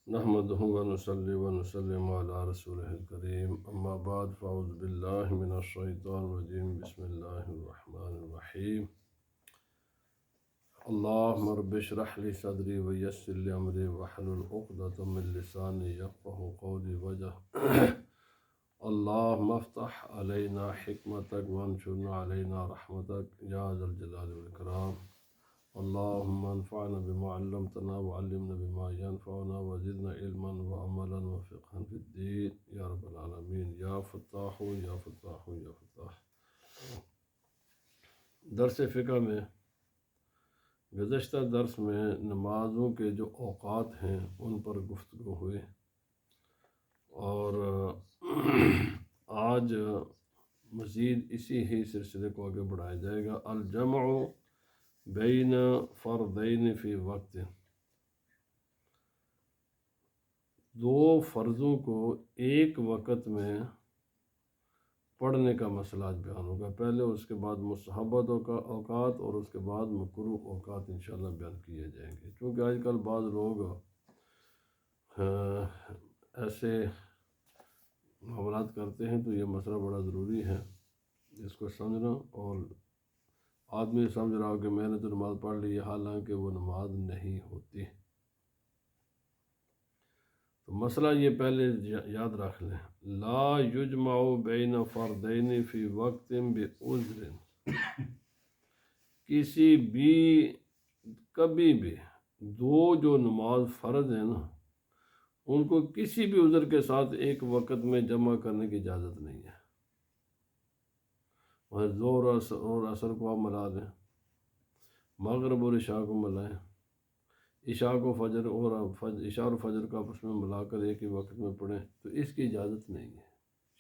نحمدہ و نصلی و نسلم علی رسولہ الکریم اما بعد فاعوذ باللہ من الشیطان الرجیم بسم اللہ الرحمن الرحیم اللہم رب اشرح لی صدری ویسر لی امری واحلل عقدۃ من لسانی یفقہوا قولی اللہم افتح علینا حکمتک وانشرنا علینا رحمتک یا ذا الجلال والاکرام اللهم انفعنا بما علمتنا وعلمنا بما ينفعنا وزدنا علما وعملا وفقها في الدين يا رب العالمين يا فتاح يا فتاح يا فتاح۔ درس فقہ میں گزشتہ درس میں نمازوں کے جو اوقات ہیں ان پر گفتگو ہوئی، اور آج مزید اسی ہی سلسلے کو آگے بڑھایا جائے گا۔ الجمع بین فردین فی وقت، دو فرضوں کو ایک وقت میں پڑھنے کا مسئلہ آج بیان ہوگا۔ پہلے اس کے بعد مستحبت اوقات اور اس کے بعد مکروہ اوقات انشاءاللہ بیان کیے جائیں گے، کیونکہ آج کل بعض لوگ ایسے معاملات کرتے ہیں تو یہ مسئلہ بڑا ضروری ہے اس کو سمجھنا۔ اور آدمی سمجھ رہا ہو کہ میں نے تو نماز پڑھ لی، حالانکہ وہ نماز نہیں ہوتی۔ تو مسئلہ یہ پہلے یاد رکھ لیں، لا یجمع بین فردین فی وقت بعذر، کبھی بھی دو جو نماز فرض ہیں نا، ان کو کسی بھی عذر کے ساتھ ایک وقت میں جمع کرنے کی اجازت نہیں ہے۔ ظہر اور عصر کو آپ ملا دیں، مغرب اور عشاء کو ملائیں، عشاء کو فجر اور عشاء اور فجر کا آپس میں ملا کر ایک ہی وقت میں پڑھیں، تو اس کی اجازت نہیں ہے،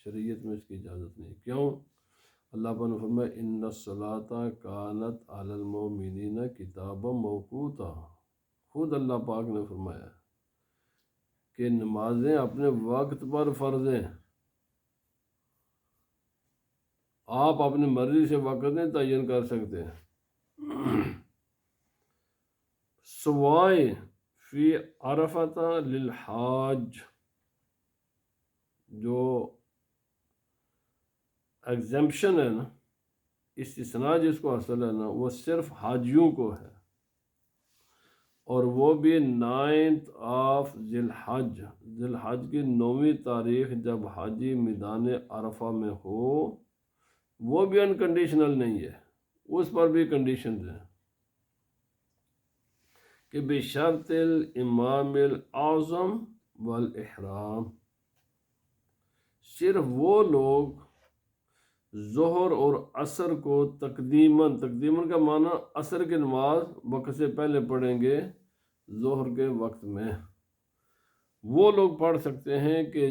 شریعت میں اس کی اجازت نہیں۔ کیوں؟ اللہ پاک نے فرمایا ان الصلاۃ کانت علی المؤمنین کتابا موقوتا، خود اللہ پاک نے فرمایا کہ نمازیں اپنے وقت پر فرض ہیں، آپ اپنی مرضی سے وقت نہیں تعین کر سکتے، سوائے فی عرفۃ للحاج، جو ایگزمپشن ہے نا، استثناء جس کو حاصل ہے نا، وہ صرف حاجیوں کو ہے، اور وہ بھی 9 ذی الحج کی 9ویں تاریخ جب حاجی میدان عرفہ میں ہو، وہ بھی انکنڈیشنل نہیں ہے، اس پر بھی کنڈیشنز ہیں کہ بشرط الامام الاعظم والاحرام، صرف وہ لوگ ظہر اور عصر کو تقدیماً کا معنی عصر کی نماز وقت سے پہلے پڑھیں گے ظہر کے وقت میں، وہ لوگ پڑھ سکتے ہیں کہ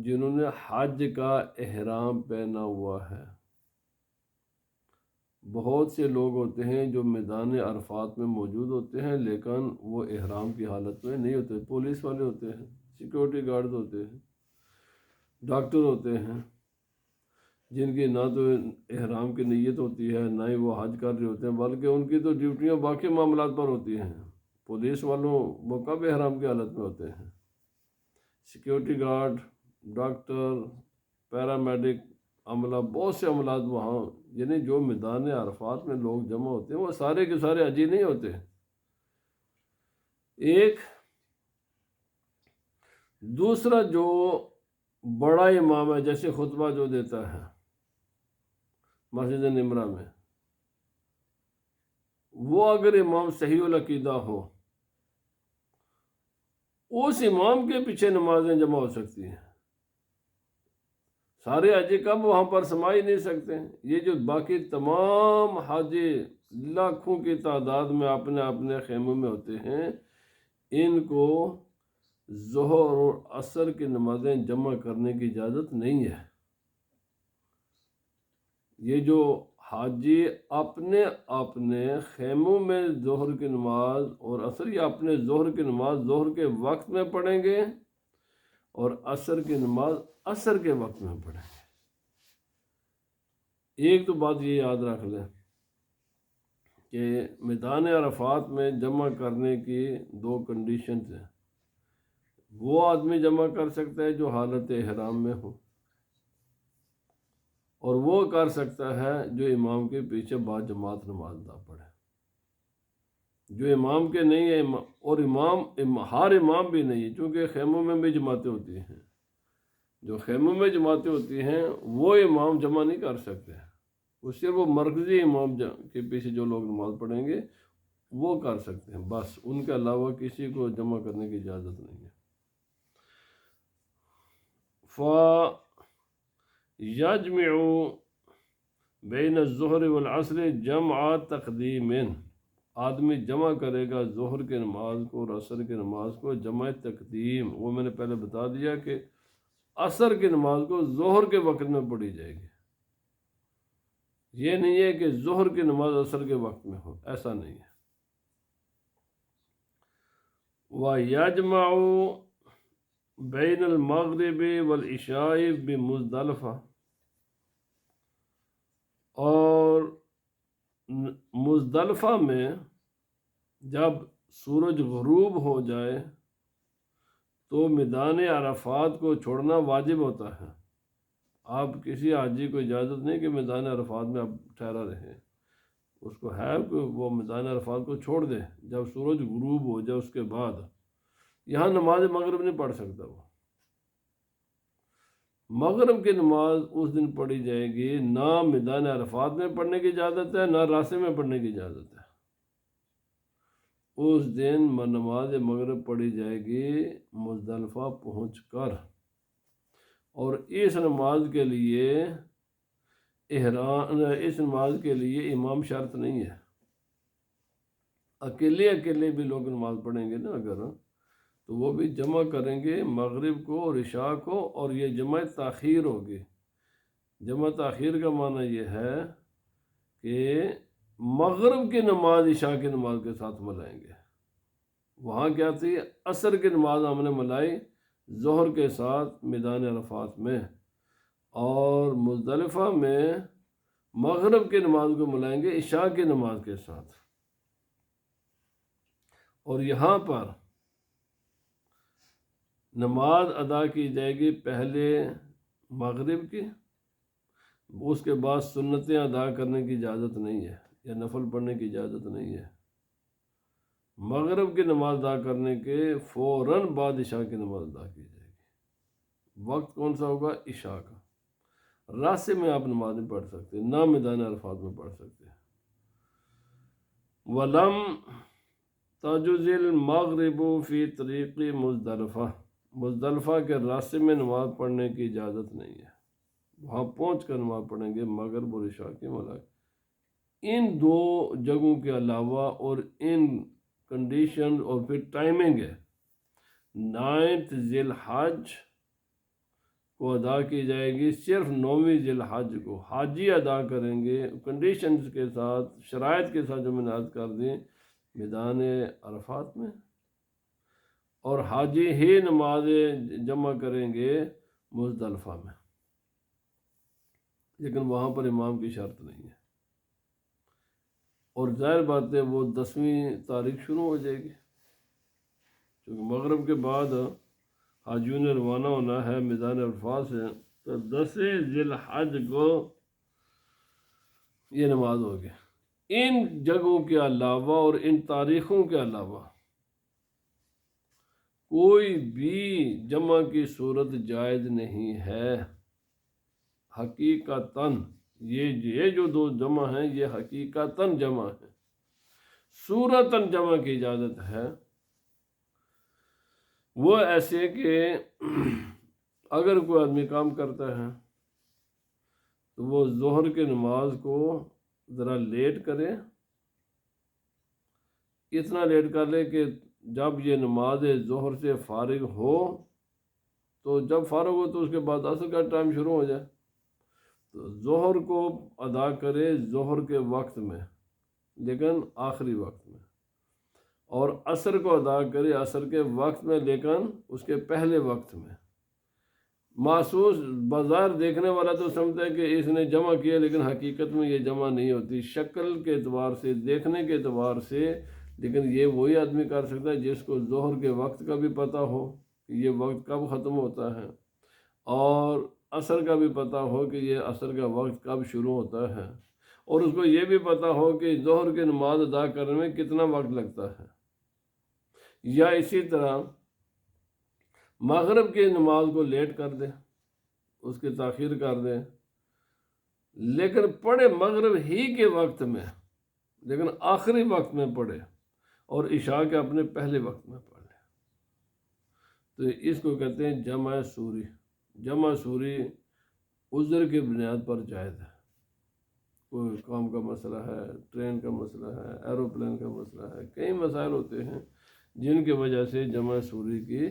جنہوں نے حج کا احرام پہنا ہوا ہے۔ بہت سے لوگ ہوتے ہیں جو میدان عرفات میں موجود ہوتے ہیں لیکن وہ احرام کی حالت میں نہیں ہوتے، پولیس والے ہوتے ہیں، سیکورٹی گارڈز ہوتے ہیں، ڈاکٹر ہوتے ہیں، جن کی نہ تو احرام کی نیت ہوتی ہے نہ ہی وہ حج کر رہے ہوتے ہیں، بلکہ ان کی تو ڈیوٹیاں باقی معاملات پر ہوتی ہیں۔ پولیس والوں وہ کب احرام کی حالت میں ہوتے ہیں؟ سیکیورٹی گارڈ، ڈاکٹر، پیرامیڈک عملہ، بہت سے عملات وہاں، یعنی جو میدان عرفات میں لوگ جمع ہوتے ہیں وہ سارے کے سارے حجی نہیں ہوتے۔ ایک دوسرا جو بڑا امام ہے، جیسے خطبہ جو دیتا ہے مسجد نمرہ میں، وہ اگر امام صحیح العقیدہ ہو، اس امام کے پیچھے نمازیں جمع ہو سکتی ہیں۔ سارے حاجی کب وہاں پر سما ہی نہیں سکتے، یہ جو باقی تمام حاجی لاکھوں کی تعداد میں اپنے اپنے خیموں میں ہوتے ہیں، ان کو ظہر اور عصر کی نمازیں جمع کرنے کی اجازت نہیں ہے۔ یہ جو حاجی اپنے خیموں میں ظہر کی نماز اور عصر، یا اپنے ظہر کی نماز ظہر کے وقت میں پڑھیں گے اور عصر کی نماز عصر کے وقت میں پڑھیں گے۔ ایک تو بات یہ یاد رکھ لیں کہ میدان عرفات میں جمع کرنے کی 2 کنڈیشنز ہیں۔ وہ آدمی جمع کر سکتا ہے جو حالت احرام میں ہو، اور وہ کر سکتا ہے جو امام کے پیچھے با جماعت نماز نہ پڑھے، جو امام کے نہیں ہے، اور ہر امام بھی نہیں ہے، چونکہ خیموں میں بھی جماعتیں ہوتی ہیں، جو خیموں میں جماعتیں ہوتی ہیں وہ امام جمع نہیں کر سکتے، وہ صرف وہ مرکزی امام کے پیچھے جو لوگ نماز پڑھیں گے وہ کر سکتے ہیں، بس ان کے علاوہ کسی کو جمع کرنے کی اجازت نہیں ہے۔ فَيَجْمِعُ بَيْنَ الظُّهْرِ وَالْعَصْرِ جَمْعَ تَقْدِيمٍ، آدمی جمع کرے گا ظہر کی نماز کو اور عصر کی نماز کو جمع تقدیم۔ وہ میں نے پہلے بتا دیا کہ عصر کی نماز کو ظہر کے وقت میں پڑھی جائے گی، یہ نہیں ہے کہ ظہر کی نماز عصر کے وقت میں ہو، ایسا نہیں ہے۔ وَيَجْمَعُ بَيْنَ الْمَغْرِبِ وَالْعِشَاءِ بِمُزْدَلِفَةٍ، اور مزدلفہ میں جب سورج غروب ہو جائے تو میدان عرفات کو چھوڑنا واجب ہوتا ہے۔ آپ کسی حاجی کو اجازت نہیں کہ میدان عرفات میں آپ ٹھہرا رہے، اس کو ہے کہ وہ میدان عرفات کو چھوڑ دے، جب سورج غروب ہو جائے اس کے بعد یہاں نماز مغرب نہیں پڑھ سکتا، وہ مغرب کی نماز اس دن پڑھی جائے گی، نہ میدان عرفات میں پڑھنے کی اجازت ہے نہ راستے میں پڑھنے کی اجازت ہے، اس دن نماز مغرب پڑھی جائے گی مزدلفہ پہنچ کر، اور اس نماز کے لیے امام شرط نہیں ہے، اکیلے بھی لوگ نماز پڑھیں گے نا اگر، تو وہ بھی جمع کریں گے مغرب کو اور عشاء کو، اور یہ جمع تاخیر ہوگی۔ جمع تاخیر کا معنی یہ ہے کہ مغرب کی نماز عشاء کی نماز کے ساتھ ملائیں گے۔ وہاں کیا تھی؟ عصر کی نماز ہم نے ملائی ظہر کے ساتھ میدان عرفات میں، اور مزدلفہ میں مغرب کی نماز کو ملائیں گے عشاء کی نماز کے ساتھ، اور یہاں پر نماز ادا کی جائے گی پہلے مغرب کی، اس کے بعد سنتیں ادا کرنے کی اجازت نہیں ہے یا نفل پڑھنے کی اجازت نہیں ہے۔ مغرب کی نماز ادا کرنے کے فوراً بعد عشاء کی نماز ادا کی جائے گی۔ وقت کون سا ہوگا؟ عشاء کا۔ راستے میں آپ نماز نہیں پڑھ سکتے، نہ میدان عرفات میں پڑھ سکتے۔ وَلَمْ تَجُزِ الْمَغْرِبُ فِي طَرِيقِ مُزْدَلِفَةٍ، مزدلفہ کے راستے میں نماز پڑھنے کی اجازت نہیں ہے، وہاں پہنچ کر نماز پڑھیں گے مغرب اور عشاء کی ملائی۔ ان دو جگہوں کے علاوہ اور ان کنڈیشن اور پھر ٹائمنگ ہے، 9 ذی الحج کو ادا کی جائے گی، صرف 9 ذی الحج کو حاجی ادا کریں گے کنڈیشنز کے ساتھ، شرائط کے ساتھ جو میں نے عرض کر دیں، میدان عرفات میں، اور حاجی ہی نماز جمع کریں گے مزدلفہ میں، لیکن وہاں پر امام کی شرط نہیں ہے، اور ظاہر بات ہے وہ 10ویں تاریخ شروع ہو جائے گی، کیونکہ مغرب کے بعد حاجیوں نے روانہ ہونا ہے میدان عرفات سے، تو 10 ذی الحج کو یہ نماز ہوگی۔ ان جگہوں کے علاوہ اور ان تاریخوں کے علاوہ کوئی بھی جمع کی صورت جائز نہیں ہے حقیقتاً، یہ جو دو جمع ہیں یہ حقیقتاً جمع ہے، صورتاً جمع کی اجازت ہے، وہ ایسے کہ اگر کوئی آدمی کام کرتا ہے تو وہ ظہر کی نماز کو ذرا لیٹ کرے، اتنا لیٹ کر لے کہ جب یہ نماز ظہر سے فارغ ہو، تو جب فارغ ہو تو اس کے بعد عصر کا ٹائم شروع ہو جائے، تو ظہر کو ادا کرے ظہر کے وقت میں لیکن آخری وقت میں، اور عصر کو ادا کرے عصر کے وقت میں لیکن اس کے پہلے وقت میں۔ محسوس بظاہر دیکھنے والا تو سمجھتا ہے کہ اس نے جمع کیا، لیکن حقیقت میں یہ جمع نہیں ہوتی، شکل کے اعتبار سے، دیکھنے کے اعتبار سے، لیکن یہ وہی آدمی کر سکتا ہے جس کو ظہر کے وقت کا بھی پتہ ہو کہ یہ وقت کب ختم ہوتا ہے، اور عصر کا بھی پتہ ہو کہ یہ عصر کا وقت کب شروع ہوتا ہے، اور اس کو یہ بھی پتہ ہو کہ ظہر کی نماز ادا کرنے میں کتنا وقت لگتا ہے، یا اسی طرح مغرب کی نماز کو لیٹ کر دے، اس کی تاخیر کر دے، لیکن پڑھے مغرب ہی کے وقت میں، لیکن آخری وقت میں پڑھے، اور عشاء کے اپنے پہلے وقت میں پڑھ لے، تو اس کو کہتے ہیں جمع سوری۔ جمع سوری عذر کی بنیاد پر جائز ہے، کوئی کام کا مسئلہ ہے، ٹرین کا مسئلہ ہے، ایروپلین کا مسئلہ ہے، کئی مسائل ہوتے ہیں جن کی وجہ سے جمع سوری کی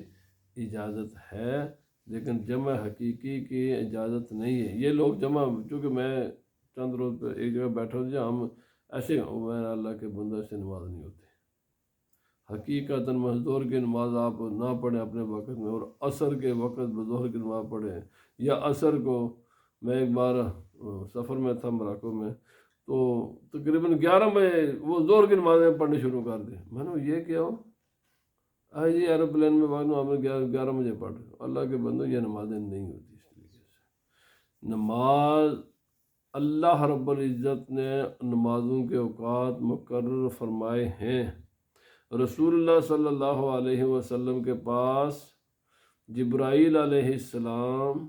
اجازت ہے، لیکن جمع حقیقی کی اجازت نہیں ہے۔ یہ لوگ جمع، چونکہ میں چند روز پہ ایک جگہ بیٹھا ہوں جہاں ہم ایسے میں اللہ کے بندہ سے نماز نہیں ہوتی، حقیقت مزدور کی نماز آپ نہ پڑھیں اپنے وقت میں، اور عصر کے وقت بظہر کی نماز پڑھیں، یا عصر کو، میں ایک بار سفر میں تھا موراکو میں، تو تقریباً 11 بجے وہ ظہر کی نمازیں پڑھنی شروع کر دی۔ میں نے یہ کیا ہو جی ایروپلین میں بانو ہمیں 11 بجے پڑھ رہے، اللہ کے بندو یہ نمازیں نہیں ہوتی۔ اس طریقے سے نماز، اللہ رب العزت نے نمازوں کے اوقات مقرر فرمائے ہیں۔ رسول اللہ صلی اللہ علیہ وسلم کے پاس جبرائیل علیہ السلام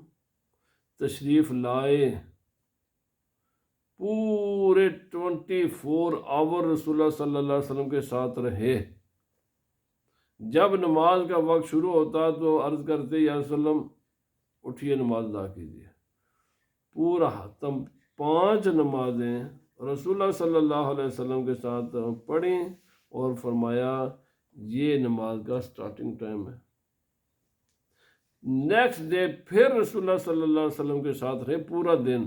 تشریف لائے، پورے 24 آور رسول اللہ صلی اللہ علیہ وسلم کے ساتھ رہے۔ جب نماز کا وقت شروع ہوتا تو عرض کرتے یا رسول اللہ اٹھیے نماز ادا کیجیے۔ پورا 5 نمازیں رسول اللہ صلی اللہ علیہ وسلم کے ساتھ پڑھیں، اور فرمایا یہ نماز کا سٹارٹنگ ٹائم ہے۔ نیکسٹ ڈے پھر رسول اللہ صلی اللہ علیہ وسلم کے ساتھ رہے پورا دن،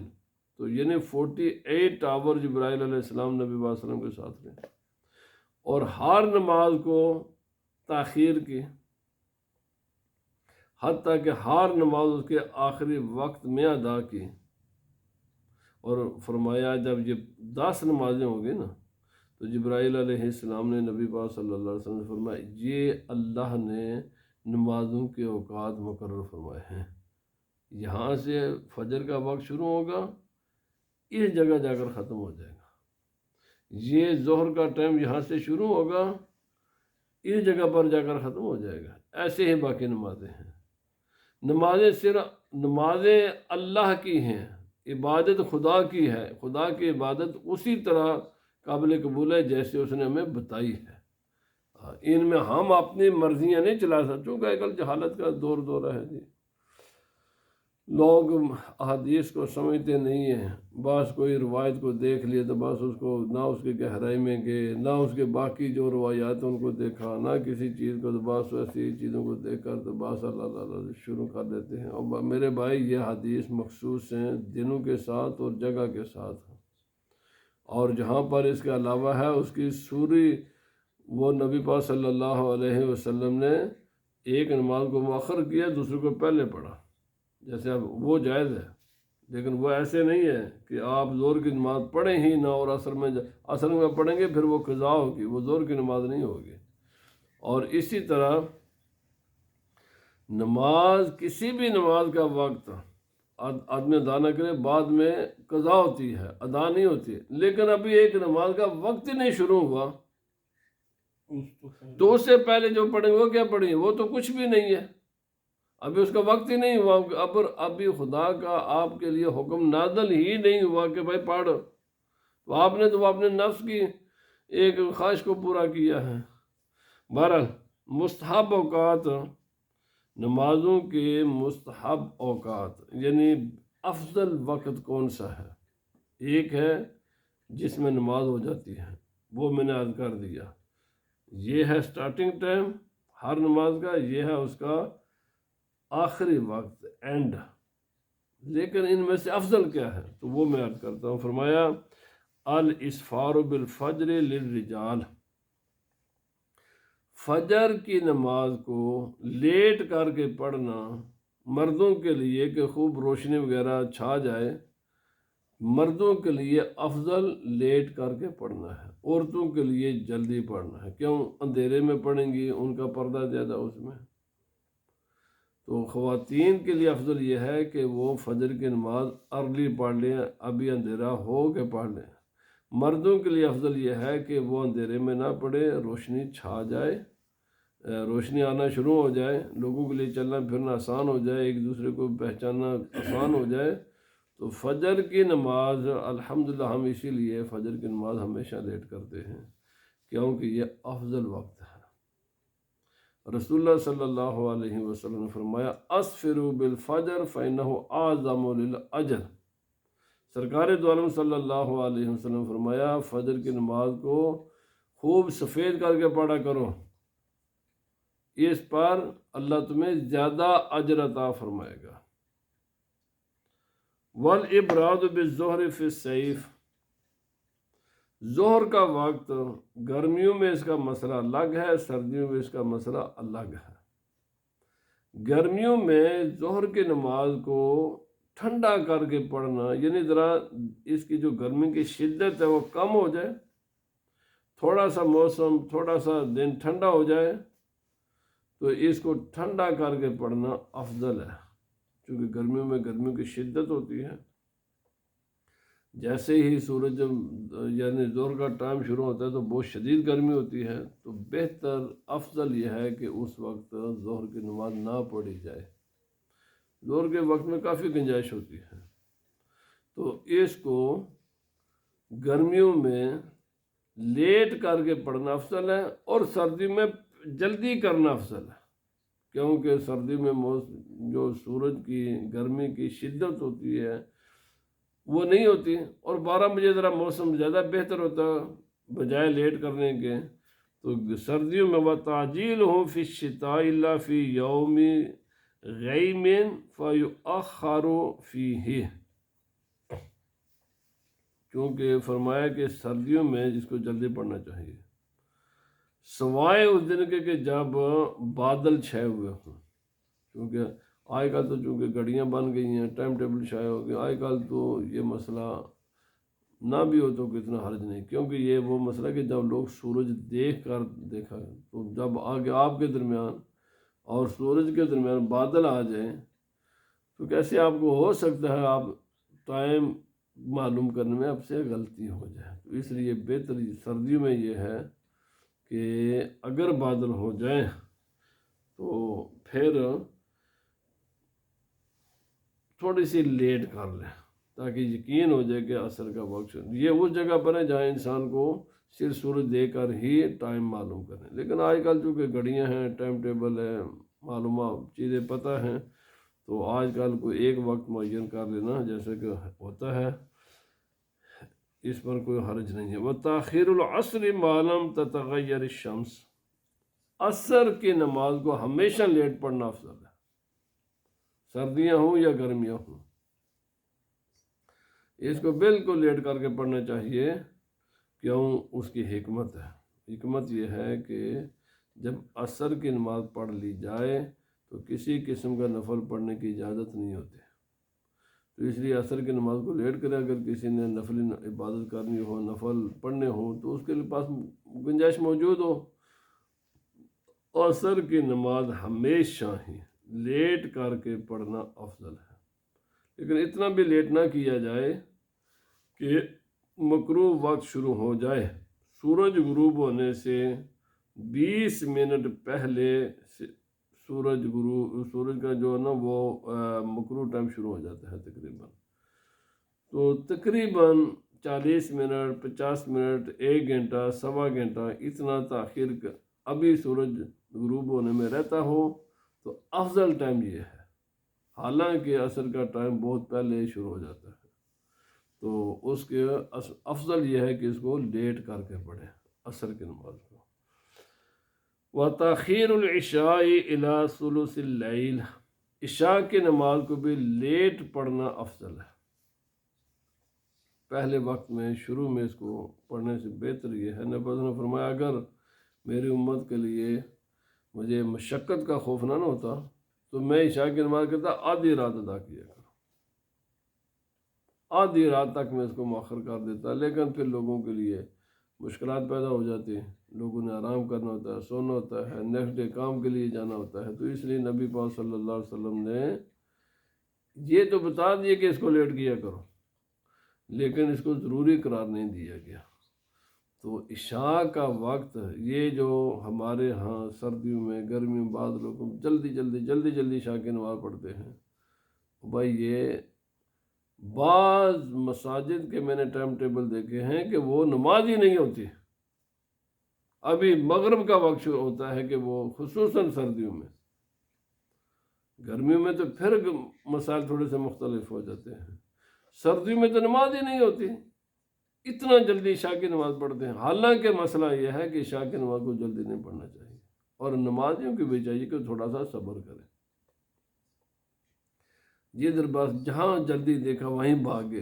تو یعنی 48 آور جبرائیل علیہ السلام نبی صلی اللہ علیہ وسلم کے ساتھ رہے، اور ہر نماز کو تاخیر کی، حتیٰ کہ ہر نماز اس کے آخری وقت میں ادا کی، اور فرمایا جب یہ 10 نمازیں ہوں گی نا تو جبرائیل علیہ السلام نے نبی پاک صلی اللہ علیہ وسلم سے فرمایا یہ اللہ نے نمازوں کے اوقات مقرر فرمائے ہیں، یہاں سے فجر کا وقت شروع ہوگا، اس جگہ جا کر ختم ہو جائے گا، یہ ظہر کا ٹائم یہاں سے شروع ہوگا، اس جگہ پر جا کر ختم ہو جائے گا۔ ایسے ہی باقی نمازیں ہیں۔ نمازیں صرف نمازیں اللہ کی ہیں، عبادت خدا کی ہے، خدا کی عبادت اسی طرح قابل قبول ہے جیسے اس نے ہمیں بتائی ہے۔ ان میں ہم اپنی مرضیاں نہیں چلا سکتے، چونکہ آج کل جہالت کا دور ہے جی، لوگ احادیث کو سمجھتے نہیں ہیں، بس کوئی روایت کو دیکھ لیے تو بس اس کو نہ اس کی گہرائی میں گئے، نہ اس کے باقی جو روایات ان کو دیکھا، نہ کسی چیز کو، تو بس ایسی چیزوں کو دیکھ کر تو بس اللہ تعالیٰ شروع کر دیتے ہیں۔ اور میرے بھائی یہ حدیث مخصوص ہیں دنوں کے ساتھ اور جگہ کے ساتھ، اور جہاں پر اس کے علاوہ ہے اس کی سوری، وہ نبی پاک صلی اللہ علیہ وسلم نے ایک نماز کو مؤخر کیا، دوسرے کو پہلے پڑھا، جیسے اب وہ جائز ہے، لیکن وہ ایسے نہیں ہے کہ آپ ظہر کی نماز پڑھیں ہی نہ اور عصر میں پڑھیں گے، پھر وہ قضا ہوگی، وہ ظہر کی نماز نہیں ہوگی۔ اور اسی طرح نماز، کسی بھی نماز کا وقت آدمی ادا نہ کرے، بعد میں قضا ہوتی ہے، ادا نہیں ہوتی، لیکن ابھی ایک نماز کا وقت ہی نہیں شروع ہوا تو اس سے پہلے جو پڑھیں وہ کیا پڑھیں، وہ تو کچھ بھی نہیں ہے، ابھی اس کا وقت ہی نہیں ہوا، ابھی خدا کا آپ کے لیے حکم نازل ہی نہیں ہوا کہ بھائی پڑھ، تو آپ نے تو اپنے نفس کی ایک خواہش کو پورا کیا ہے۔ بہرحال مستحب اوقات، نمازوں کے مستحب اوقات یعنی افضل وقت کون سا ہے؟ ایک ہے جس میں نماز ہو جاتی ہے، وہ میں نے عرض کر دیا، یہ ہے سٹارٹنگ ٹائم ہر نماز کا، یہ ہے اس کا آخری وقت، اینڈ۔ لیکن ان میں سے افضل کیا ہے تو وہ میں عرض کرتا ہوں۔ فرمایا الاسفار بالفجر للرجال، فجر کی نماز کو لیٹ کر کے پڑھنا مردوں کے لیے کہ خوب روشنی وغیرہ چھا جائے، مردوں کے لیے افضل لیٹ کر کے پڑھنا ہے، عورتوں کے لیے جلدی پڑھنا ہے۔ کیوں؟ اندھیرے میں پڑھیں گی، ان کا پردہ زیادہ اس میں، تو خواتین کے لیے افضل یہ ہے کہ وہ فجر کی نماز ارلی پڑھ لیں، ابھی اندھیرا ہو کے پڑھ لیں۔ مردوں کے لیے افضل یہ ہے کہ وہ اندھیرے میں نہ پڑھے، روشنی چھا جائے، روشنی آنا شروع ہو جائے، لوگوں کے لیے چلنا پھرنا آسان ہو جائے، ایک دوسرے کو پہچاننا آسان ہو جائے۔ تو فجر کی نماز الحمدللہ ہم اسی لیے فجر کی نماز ہمیشہ لیٹ کرتے ہیں، کیونکہ یہ افضل وقت ہے۔ رسول اللہ صلی اللہ علیہ وسلم نے فرمایا اسفروا بالفجر فإنہ اعظم للأجر۔ سرکار دو عالم صلی اللہ علیہ وسلم نے فرمایا فجر کی نماز کو خوب سفید کر کے پڑھا کرو، اس پر اللہ تمہیں زیادہ اجر عطا فرمائے گا۔ والابراد بالظہر فی الصیف، ظہر کا وقت گرمیوں میں اس کا مسئلہ الگ ہے، سردیوں میں اس کا مسئلہ الگ ہے۔ گرمیوں میں ظہر کی نماز کو ٹھنڈا کر کے پڑھنا، یعنی ذرا اس کی جو گرمی کی شدت ہے وہ کم ہو جائے، تھوڑا سا موسم تھوڑا سا دن ٹھنڈا ہو جائے تو اس کو ٹھنڈا کر کے پڑھنا افضل ہے، کیونکہ گرمیوں میں گرمیوں کی شدت ہوتی ہے۔ جیسے ہی سورج یعنی ظہر کا ٹائم شروع ہوتا ہے تو بہت شدید گرمی ہوتی ہے، تو بہتر افضل یہ ہے کہ اس وقت ظہر کی نماز نہ پڑھی جائے۔ ظہر کے وقت میں کافی گنجائش ہوتی ہے، تو اس کو گرمیوں میں لیٹ کر کے پڑھنا افضل ہے، اور سردی میں جلدی کرنا افضل ہے، کیونکہ سردی میں جو سورج کی گرمی کی شدت ہوتی ہے وہ نہیں ہوتی، اور 12 بجے ذرا موسم زیادہ بہتر ہوتا بجائے لیٹ کرنے کے۔ تو سردیوں میں وَتَعْجِيلُهُ فِي الشِّتَاءِ إِلَّا فِي يَوْمِ غَيْمٍ فَيُؤَخَّرُ فِيهِ، کیونکہ فرمایا کہ سردیوں میں جس کو جلدی پڑھنا چاہیے سوائے اس دن کے کہ جب بادل چھائے ہوئے ہوں، کیونکہ آج کل تو چونکہ گھڑیاں بن گئی ہیں، ٹائم ٹیبل شائع ہو گیا، آج کل تو یہ مسئلہ نہ بھی ہو تو کتنا حرج نہیں، کیونکہ یہ وہ مسئلہ کہ جب لوگ سورج دیکھا تو جب آگے آپ کے درمیان اور سورج کے درمیان بادل آ جائیں تو کیسے آپ کو ہو سکتا ہے آپ ٹائم معلوم کرنے میں آپ سے غلطی ہو جائے۔ تو اس لیے بہتر سردیوں میں یہ ہے کہ اگر بادل ہو جائیں تو پھر تھوڑی سی لیٹ کر لیں تاکہ یقین ہو جائے کہ عصر کا وقت یہ اس جگہ پر ہے جہاں انسان کو صرف سورج دے کر ہی ٹائم معلوم کریں۔ لیکن آج کل چونکہ گھڑیاں ہیں، ٹائم ٹیبل ہے، معلومات چیزیں پتہ ہیں، تو آج کل کوئی ایک وقت معین کر لینا جیسے کہ ہوتا ہے، اس پر کوئی حرج نہیں ہے۔ وَتَأْخِيرُ الْعَصْرِ مَا لَمْ تَتَغَيَّرِ الشَّمْسُ، عصر کی نماز کو ہمیشہ لیٹ پڑھنا افضل ہے، سردیاں ہوں یا گرمیاں ہوں، اس کو بالکل لیٹ کر کے پڑھنا چاہیے۔ کیوں؟ اس کی حکمت ہے، حکمت یہ ہے کہ جب عصر کی نماز پڑھ لی جائے تو کسی قسم کا نفل پڑھنے کی اجازت نہیں ہوتی، تو اس لیے عصر کی نماز کو لیٹ کرے۔ اگر کسی نے نفل عبادت کرنی ہو، نفل پڑھنے ہوں تو اس کے پاس گنجائش موجود ہو، عصر کی نماز ہمیشہ ہی لیٹ کر کے پڑھنا افضل ہے، لیکن اتنا بھی لیٹ نہ کیا جائے کہ مکروہ وقت شروع ہو جائے۔ سورج غروب ہونے سے 20 منٹ پہلے سورج کا جو ہے نا وہ مکروہ ٹائم شروع ہو جاتا ہے تقریباً، تو تقریباً 40 منٹ 50 منٹ 1 گھنٹہ سوا گھنٹہ اتنا تاخیر ابھی سورج غروب ہونے میں رہتا ہو تو افضل ٹائم یہ ہے، حالانکہ عصر کا ٹائم بہت پہلے شروع ہو جاتا ہے، تو اس کے افضل یہ ہے کہ اس کو لیٹ کر کے پڑھیں عصر کی نماز کو۔ وَتَأْخِيرُ الْعِشَاءِ إِلَى ثُلُثِ اللَّيْلِ، عشاء کی نماز کو بھی لیٹ پڑھنا افضل ہے، پہلے وقت میں شروع میں اس کو پڑھنے سے بہتر یہ ہے۔ نبی نے فرمایا اگر میری امت کے لیے مجھے مشقت کا خوف نہ ہوتا تو میں عشاء کی نماز کرتا آدھی رات ادا کیا کروں، آدھی رات تک میں اس کو مؤخر کر دیتا، لیکن پھر لوگوں کے لیے مشکلات پیدا ہو جاتی ہیں، لوگوں نے آرام کرنا ہوتا ہے، سونا ہوتا ہے، نیکسٹ ڈے کام کے لیے جانا ہوتا ہے. تو اس لیے نبی پاک صلی اللہ علیہ وسلم نے یہ تو بتا دیا کہ اس کو لیٹ کیا کرو، لیکن اس کو ضروری قرار نہیں دیا گیا. تو عشاء کا وقت یہ جو ہمارے ہاں سردیوں میں گرمیوں میں بعض لوگ جلدی عشاء کی نماز پڑھتے ہیں. بھائی یہ بعض مساجد کے میں نے ٹائم ٹیبل دیکھے ہیں کہ وہ نماز ہی نہیں ہوتی، ابھی مغرب کا وقت شروع ہوتا ہے، کہ وہ خصوصاً سردیوں میں. گرمیوں میں تو پھر مسائل تھوڑے سے مختلف ہو جاتے ہیں، سردیوں میں تو نماز ہی نہیں ہوتی، اتنا جلدی عشاء کی نماز پڑھتے ہیں. حالانکہ مسئلہ یہ ہے کہ عشاء کی نماز کو جلدی نہیں پڑھنا چاہیے، اور نمازیوں کی بھی چاہیے کہ تھوڑا سا صبر کریں. جدھر بس جہاں جلدی دیکھا وہیں بھاگے.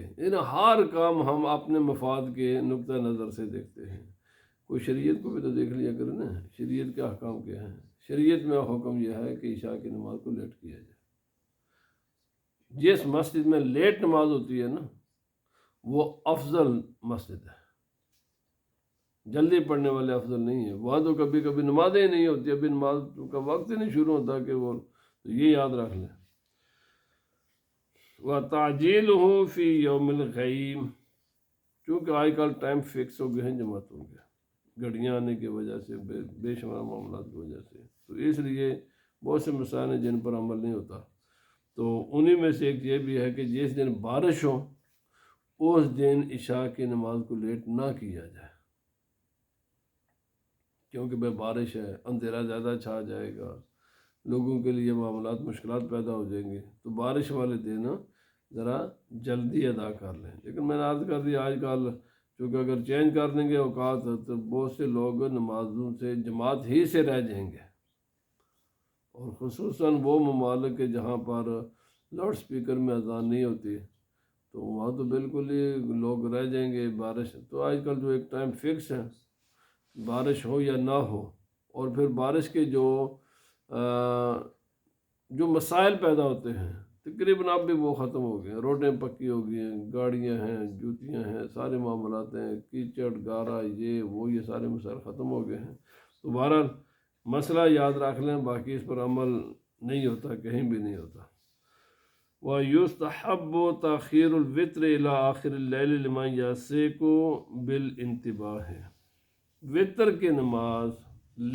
ہر کام ہم اپنے مفاد کے نقطہ نظر سے دیکھتے ہیں. کوئی شریعت کو بھی تو دیکھ لیا کرے نا، شریعت کے احکام کیا ہیں. شریعت میں حکم یہ ہے کہ عشاء کی نماز کو لیٹ کیا جائے. جس مسجد میں لیٹ نماز ہوتی ہے نا وہ افضل مسجد ہے، جلدی پڑھنے والے افضل نہیں ہے. وہاں تو کبھی کبھی نمازیں ہی نہیں ہوتی، ابھی نماز کا وقت ہی نہیں شروع ہوتا کہ وہ، تو یہ یاد رکھ لیں. وَتَعْجِيلُهُ فِي يَوْمِ الْغَيْمِ، چونکہ آج کل ٹائم فکس ہو گئے ہیں جماعتوں کے، گھڑیاں آنے کی وجہ سے، بے شمار معاملات کی وجہ سے. تو اس لیے بہت سے مسائل ہیں جن پر عمل نہیں ہوتا. تو انہی میں سے ایک یہ بھی ہے کہ جس دن بارش ہو اس دن عشاء کی نماز کو لیٹ نہ کیا جائے، کیونکہ بھائی بارش ہے، اندھیرا زیادہ چھا جائے گا، لوگوں کے لیے معاملات مشکلات پیدا ہو جائیں گے. تو بارش والے دن ذرا جلدی ادا کر لیں. لیکن میں نے عرض کر دیا آج کل چونکہ اگر چینج کر دیں گے اوقات تو بہت سے لوگ نمازوں سے جماعت ہی سے رہ جائیں گے، اور خصوصاً وہ ممالک کے جہاں پر لاؤڈ سپیکر میں اذان نہیں ہوتی تو وہاں تو بالکل ہی لوگ رہ جائیں گے. بارش تو آج کل جو ایک ٹائم فکس ہے، بارش ہو یا نہ ہو. اور پھر بارش کے جو مسائل پیدا ہوتے ہیں تقریباً اب بھی وہ ختم ہو گئے. روڈیں پکی ہو گئی ہیں، گاڑیاں ہیں، جوتیاں ہیں، سارے معاملات ہیں، کیچڑ گارا یہ سارے مسائل ختم ہو گئے ہیں. تو بہرحال مسئلہ یاد رکھ لیں، باقی اس پر عمل نہیں ہوتا، کہیں بھی نہیں ہوتا. وَيُسْتَحَبُّ تَأْخِيرُ الْوِتْرِ إِلَىٰ آخِرِ اللَّيْلِ لِمَنْ يَسِّقُ بِالْانْتِبَاهِ. وطر کی نماز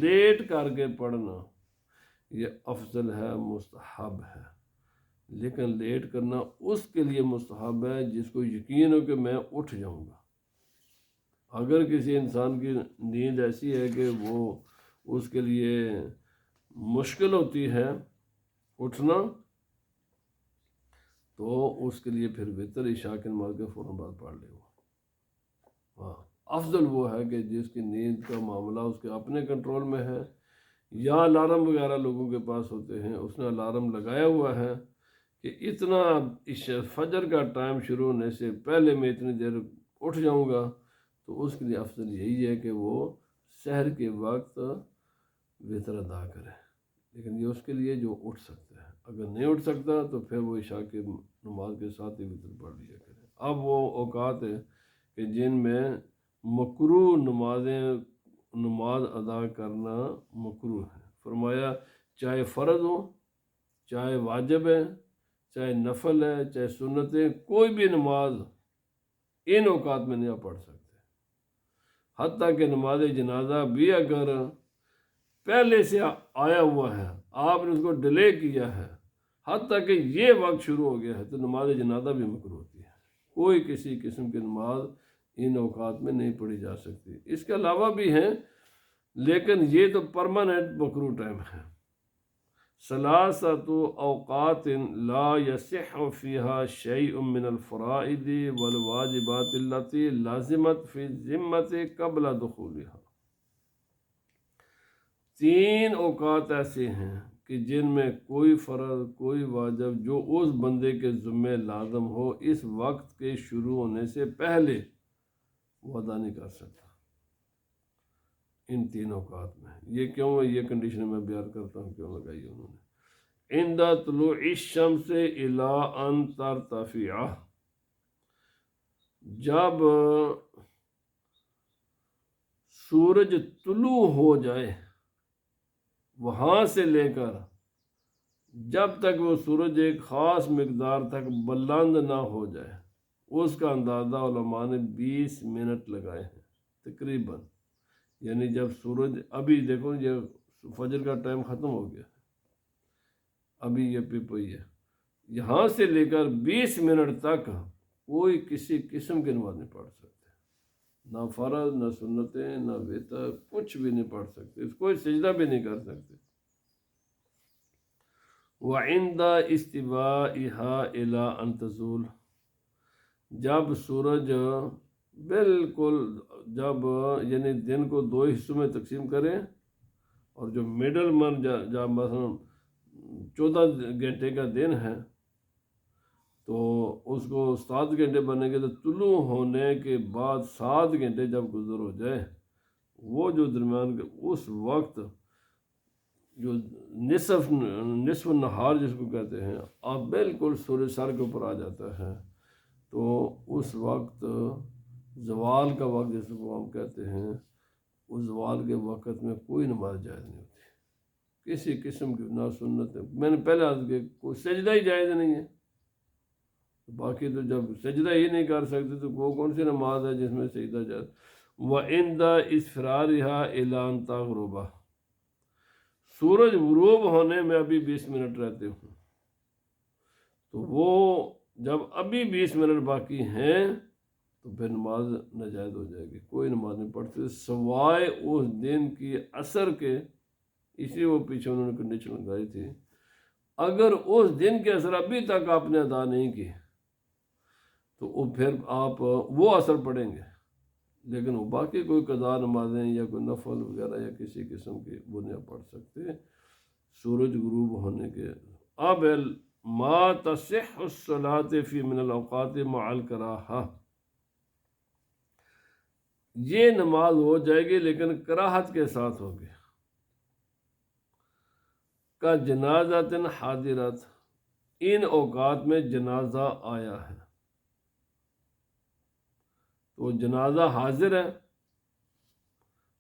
لیٹ کر کے پڑھنا یہ افضل ہے، مستحب ہے. لیکن لیٹ کرنا اس کے لیے مستحب ہے جس کو یقین ہو کہ میں اٹھ جاؤں گا. اگر کسی انسان کی نیند ایسی ہے کہ وہ اس کے لیے مشکل ہوتی ہے اٹھنا، تو اس کے لیے پھر وطر عشاء کی نماز کے فوراً بعد پڑھ لے. ہاں افضل وہ ہے کہ جس کی نیند کا معاملہ اس کے اپنے کنٹرول میں ہے، یا الارم وغیرہ لوگوں کے پاس ہوتے ہیں، اس نے الارم لگایا ہوا ہے کہ اتنا فجر کا ٹائم شروع ہونے سے پہلے میں اتنی دیر اٹھ جاؤں گا. تو اس کے لیے افضل یہی ہے کہ وہ سحر کے وقت وطر ادا کرے. لیکن یہ اس کے لیے جو اٹھ سکتا ہے، اگر نہیں اٹھ سکتا تو پھر وہ عشاء کی نماز کے ساتھ ہی وطر پڑھ لیا کرے. اب وہ اوقات ہیں کہ جن میں مکروہ نماز ادا کرنا مکروہ ہے. فرمایا چاہے فرض ہو، چاہے واجب ہے، چاہے نفل ہے، چاہے سنت ہے، کوئی بھی نماز ان اوقات میں نہیں آپ پڑھ سکتے. حتیٰ کہ نماز جنازہ بھی اگر پہلے سے آیا ہوا ہے، آپ نے اس کو ڈیلے کیا ہے، حتیٰ کہ یہ وقت شروع ہو گیا ہے، تو نماز جنازہ بھی مکروہ ہوتی ہے. کوئی کسی قسم کی نماز ان اوقات میں نہیں پڑھی جا سکتی. اس کے علاوہ بھی ہیں لیکن یہ تو پرماننٹ مکروہ ٹائم ہے. ثلاثۃ اوقات لا یصح فیہا شیء من الفرائض والواجبات التي لازمت فی الذمۃ قبل دخولها. 3 اوقات ایسے ہیں کہ جن میں کوئی فرض، کوئی واجب جو اس بندے کے ذمہ لازم ہو اس وقت کے شروع ہونے سے پہلے وہ ادا نہیں کر سکتا. ان 3 اوقات میں یہ کیوں ہے، یہ کنڈیشن میں بیان کرتا ہوں کیوں لگائی انہوں نے. عند طلوع الشمس الی ان ترتفع، جب سورج طلوع ہو جائے وہاں سے لے کر جب تک وہ سورج ایک خاص مقدار تک بلند نہ ہو جائے، اس کا اندازہ علماء نے 20 منٹ لگائے ہیں تقریباً. یعنی جب سورج، ابھی دیکھو یہ فجر کا ٹائم ختم ہو گیا، ابھی یہ پپئی ہے، یہاں سے لے کر 20 منٹ تک کوئی کسی قسم کی نماز نہیں پڑھ سکتے، نہ فرض، نہ سنتیں، نہ وتر، کچھ بھی نہیں پڑھ سکتے، کوئی سجدہ بھی نہیں کر سکتے. وَعِنْدَ اسْتِوَائِهَا إِلَىٰ أَن تَزُولَ، جب سورج بالکل، جب یعنی دن کو 2 حصوں میں تقسیم کریں، اور جو مڈل من جب مثلا 14 گھنٹے کا دن ہے تو اس کو 7 گھنٹے بنے گے، تو طلوع ہونے کے بعد 7 گھنٹے جب گزر ہو جائے، وہ جو درمیان کے اس وقت جو نصف نہار جس کو کہتے ہیں، آپ بالکل سورج سر کے اوپر آ جاتا ہے، تو اس وقت زوال کا وقت جس کو ہم کہتے ہیں، اس زوال کے وقت میں کوئی نماز جائز نہیں ہوتی، کسی قسم کی نہ سنت. میں نے پہلے عرض کیا کوئی سجدہ ہی جائز نہیں ہے، باقی تو جب سجدہ ہی نہیں کر سکتے تو وہ کون سی نماز ہے جس میں سجدہ جائز. وَعِنْدَ إِسْفِرَارِهَا إِلَىٰ أَن تَغْرُبَ، سورج غروب ہونے میں ابھی 20 منٹ رہتے ہوں، تو وہ جب ابھی 20 منٹ باقی ہیں تو پھر نماز ناجائز ہو جائے گی، کوئی نماز نہیں پڑھتے سوائے اس دن کی عصر کے. اسی وہ پیچھے انہوں نے کنڈیشن لگائی تھی، اگر اس دن کے عصر ابھی تک آپ نے ادا نہیں کی تو وہ پھر آپ وہ عصر پڑھیں گے، لیکن وہ باقی کوئی قضا نمازیں یا کوئی نفل وغیرہ یا کسی قسم کی وہ نہیں پڑھ سکتے سورج غروب ہونے کے. اب ما تصح الصلاة فی من الاوقات مع الکراہہ، یہ نماز ہو جائے گی لیکن کراہت کے ساتھ ہوگی. کا جنازۃ حاضرت، ان اوقات میں جنازہ آیا ہے تو جنازہ حاضر ہے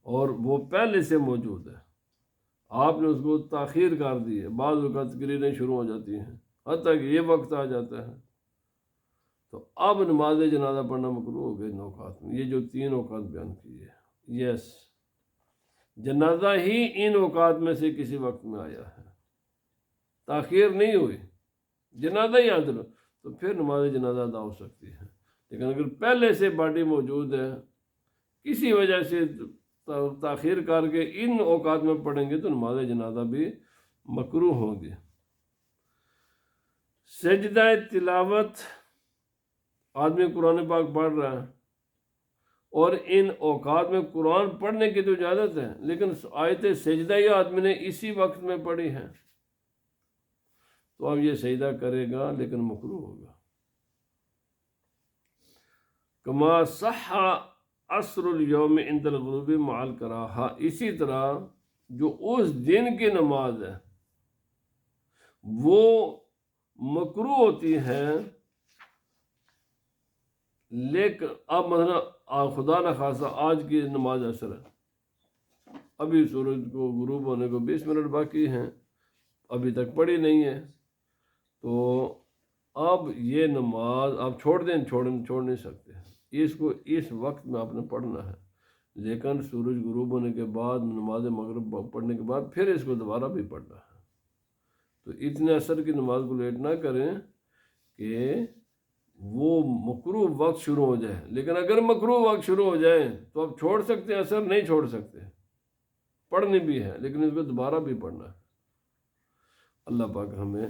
اور وہ پہلے سے موجود ہے، آپ نے اس کو تاخیر کر دی ہے، بعض اوقات تقریریں شروع ہو جاتی ہیں حتیٰ کہ یہ وقت آ جاتا ہے، تو اب نماز جنازہ پڑھنا مکروہ ہو گیا ان اوقات میں. یہ جو 3 اوقات بیان کیے، یس جنازہ ہی ان اوقات میں سے کسی وقت میں آیا ہے، تاخیر نہیں ہوئی، جنازہ ہی حاضر، تو پھر نماز جنازہ ادا ہو سکتی ہے. لیکن اگر پہلے سے باڈی موجود ہے، کسی وجہ سے تاخیر کر کے ان اوقات میں پڑھیں گے تو نماز جنازہ بھی مکروہ ہوگی. سجدہ تلاوت، آدمی قرآن پاک پڑھ رہا ہے اور ان اوقات میں قرآن پڑھنے کی تو اجازت ہے، لیکن آیت سجدہ ہی آدمی نے اسی وقت میں پڑھی ہے تو اب یہ سجدہ کرے گا لیکن مکروہ ہوگا. کما صح عصر الیوم عند الغروب مع الکراہہ، اسی طرح جو اس دن کی نماز ہے وہ مکروہ ہوتی ہے، لیکن اب مثلا خدا نخواستہ آج کی نماز عصر ہے، ابھی سورج کو غروب ہونے کو 20 منٹ باقی ہیں، ابھی تک پڑھی نہیں ہے، تو اب یہ نماز آپ چھوڑ نہیں سکتے، اس کو اس وقت میں آپ نے پڑھنا ہے. لیکن سورج غروب ہونے کے بعد نماز مغرب پڑھنے کے بعد پھر اس کو دوبارہ بھی پڑھنا ہے. تو اتنے عصر کی نماز کو لیٹ نہ کریں کہ وہ مکروہ وقت شروع ہو جائے. لیکن اگر مکروہ وقت شروع ہو جائے تو آپ چھوڑ سکتے ہیں، عصر نہیں چھوڑ سکتے، پڑھنی بھی ہے لیکن اس کو دوبارہ بھی پڑھنا ہے. اللہ پاک ہمیں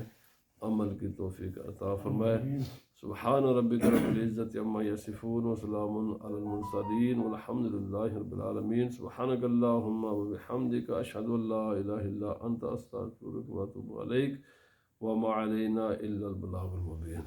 عمل کی توفیق عطا فرمائے. سبحان ربک رب العزت عما یصفون وسلام علی المرسلین والحمد للہ رب العالمین. سبحانک اللہم وبحمدک، اشہد ان لا الہ الا انت، استغفرک واتوب الیک، وما علینا الا البلاغ المبین.